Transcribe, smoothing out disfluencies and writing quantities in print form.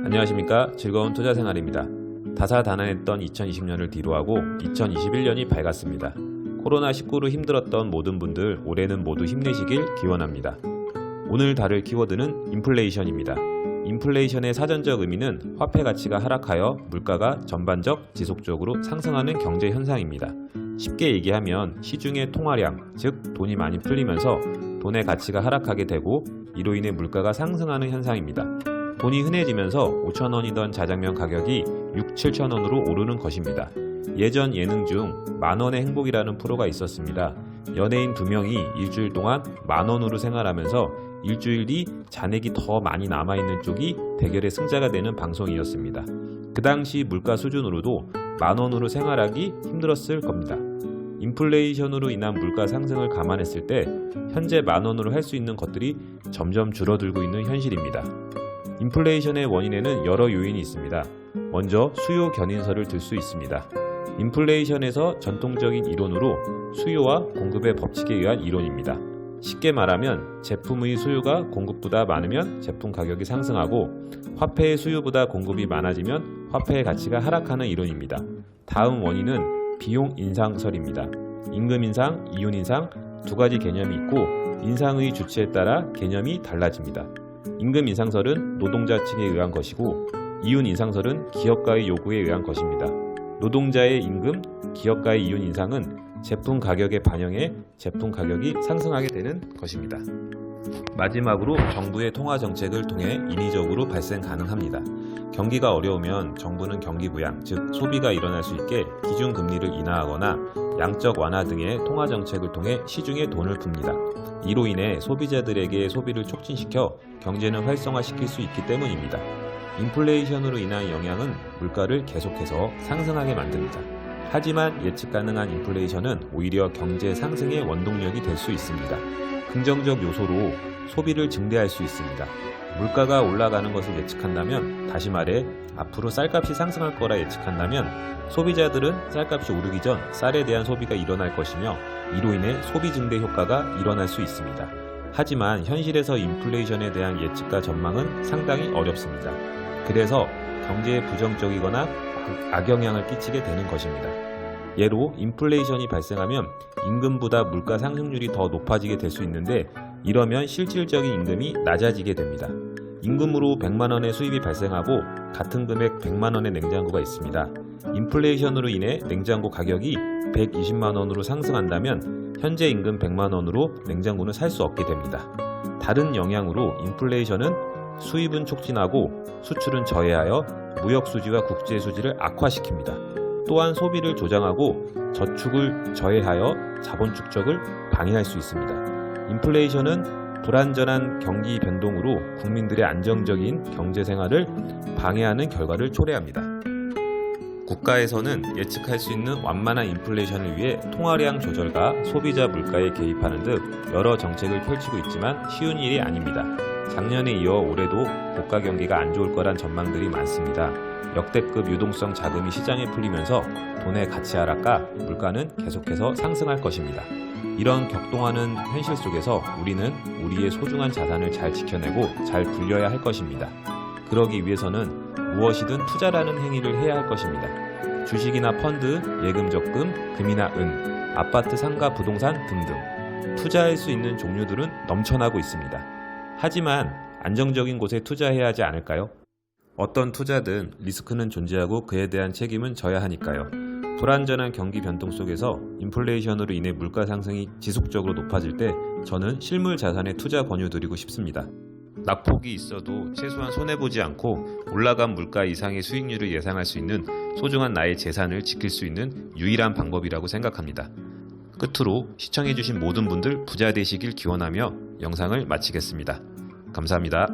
안녕하십니까. 즐거운 투자생활입니다. 다사다난했던 2020년을 뒤로하고 2021년이 밝았습니다. 코로나19로 힘들었던 모든 분들 올해는 모두 힘내시길 기원합니다. 오늘 다룰 키워드는 인플레이션입니다. 인플레이션의 사전적 의미는 화폐 가치가 하락하여 물가가 전반적 지속적으로 상승하는 경제 현상입니다. 쉽게 얘기하면 시중의 통화량, 즉 돈이 많이 풀리면서 돈의 가치가 하락하게 되고 이로 인해 물가가 상승하는 현상입니다. 돈이 흔해지면서 5,000원이던 자장면 가격이 6, 7,000원으로 오르는 것입니다. 예전 예능 중 만원의 행복이라는 프로가 있었습니다. 연예인 2명이 일주일 동안 만원으로 생활하면서 일주일 뒤 잔액이 더 많이 남아있는 쪽이 대결의 승자가 되는 방송이었습니다. 그 당시 물가 수준으로도 만원으로 생활하기 힘들었을 겁니다. 인플레이션으로 인한 물가 상승을 감안했을 때 현재 만원으로 할 수 있는 것들이 점점 줄어들고 있는 현실입니다. 인플레이션의 원인에는 여러 요인이 있습니다. 먼저 수요 견인설을 들 수 있습니다. 인플레이션에서 전통적인 이론으로 수요와 공급의 법칙에 의한 이론입니다. 쉽게 말하면 제품의 수요가 공급보다 많으면 제품 가격이 상승하고 화폐의 수요보다 공급이 많아지면 화폐의 가치가 하락하는 이론입니다. 다음 원인은 비용 인상설입니다. 임금 인상, 이윤 인상 두 가지 개념이 있고 인상의 주체에 따라 개념이 달라집니다. 임금 인상설은 노동자 측에 의한 것이고 이윤 인상설은 기업가의 요구에 의한 것입니다. 노동자의 임금, 기업가의 이윤 인상은 제품 가격에 반영해 제품 가격이 상승하게 되는 것입니다. 마지막으로 정부의 통화 정책을 통해 인위적으로 발생 가능합니다. 경기가 어려우면 정부는 경기 부양, 즉 소비가 일어날 수 있게 기준금리를 인하하거나 양적 완화 등의 통화 정책을 통해 시중에 돈을 풉니다. 이로 인해 소비자들에게 소비를 촉진시켜 경제는 활성화시킬 수 있기 때문입니다. 인플레이션으로 인한 영향은 물가를 계속해서 상승하게 만듭니다. 하지만 예측 가능한 인플레이션은 오히려 경제 상승의 원동력이 될 수 있습니다. 긍정적 요소로 소비를 증대할 수 있습니다. 물가가 올라가는 것을 예측한다면, 다시 말해 앞으로 쌀값이 상승할 거라 예측한다면 소비자들은 쌀값이 오르기 전 쌀에 대한 소비가 일어날 것이며 이로 인해 소비 증대 효과가 일어날 수 있습니다. 하지만 현실에서 인플레이션에 대한 예측과 전망은 상당히 어렵습니다. 그래서 경제에 부정적이거나 악영향을 끼치게 되는 것입니다. 예로 인플레이션이 발생하면 임금보다 물가 상승률이 더 높아지게 될 수 있는데 이러면 실질적인 임금이 낮아지게 됩니다. 임금으로 100만원의 수입이 발생하고 같은 금액 100만원의 냉장고가 있습니다. 인플레이션으로 인해 냉장고 가격이 120만원으로 상승한다면 현재 임금 100만원으로 냉장고는 살 수 없게 됩니다. 다른 영향으로 인플레이션은 수입은 촉진하고 수출은 저해하여 무역 수지와 국제 수지를 악화시킵니다. 또한 소비를 조장하고 저축을 저해하여 자본 축적을 방해할 수 있습니다. 인플레이션은 불안전한 경기 변동으로 국민들의 안정적인 경제 생활을 방해하는 결과를 초래합니다. 국가에서는 예측할 수 있는 완만한 인플레이션을 위해 통화량 조절과 소비자 물가에 개입하는 등 여러 정책을 펼치고 있지만 쉬운 일이 아닙니다. 작년에 이어 올해도 국가 경기가 안 좋을 거란 전망들이 많습니다. 역대급 유동성 자금이 시장에 풀리면서 돈의 가치 하락과 물가는 계속해서 상승할 것입니다. 이런 격동하는 현실 속에서 우리는 우리의 소중한 자산을 잘 지켜내고 잘 굴려야 할 것입니다. 그러기 위해서는 무엇이든 투자라는 행위를 해야 할 것입니다. 주식이나 펀드, 예금 적금, 금이나 은, 아파트 상가 부동산 등등 투자할 수 있는 종류들은 넘쳐나고 있습니다. 하지만 안정적인 곳에 투자해야 하지 않을까요? 어떤 투자든 리스크는 존재하고 그에 대한 책임은 져야 하니까요. 불안전한 경기 변동 속에서 인플레이션으로 인해 물가 상승이 지속적으로 높아질 때 저는 실물 자산에 투자 권유드리고 싶습니다. 낙폭이 있어도 최소한 손해보지 않고 올라간 물가 이상의 수익률을 예상할 수 있는 소중한 나의 재산을 지킬 수 있는 유일한 방법이라고 생각합니다. 끝으로 시청해주신 모든 분들 부자 되시길 기원하며 영상을 마치겠습니다. 감사합니다.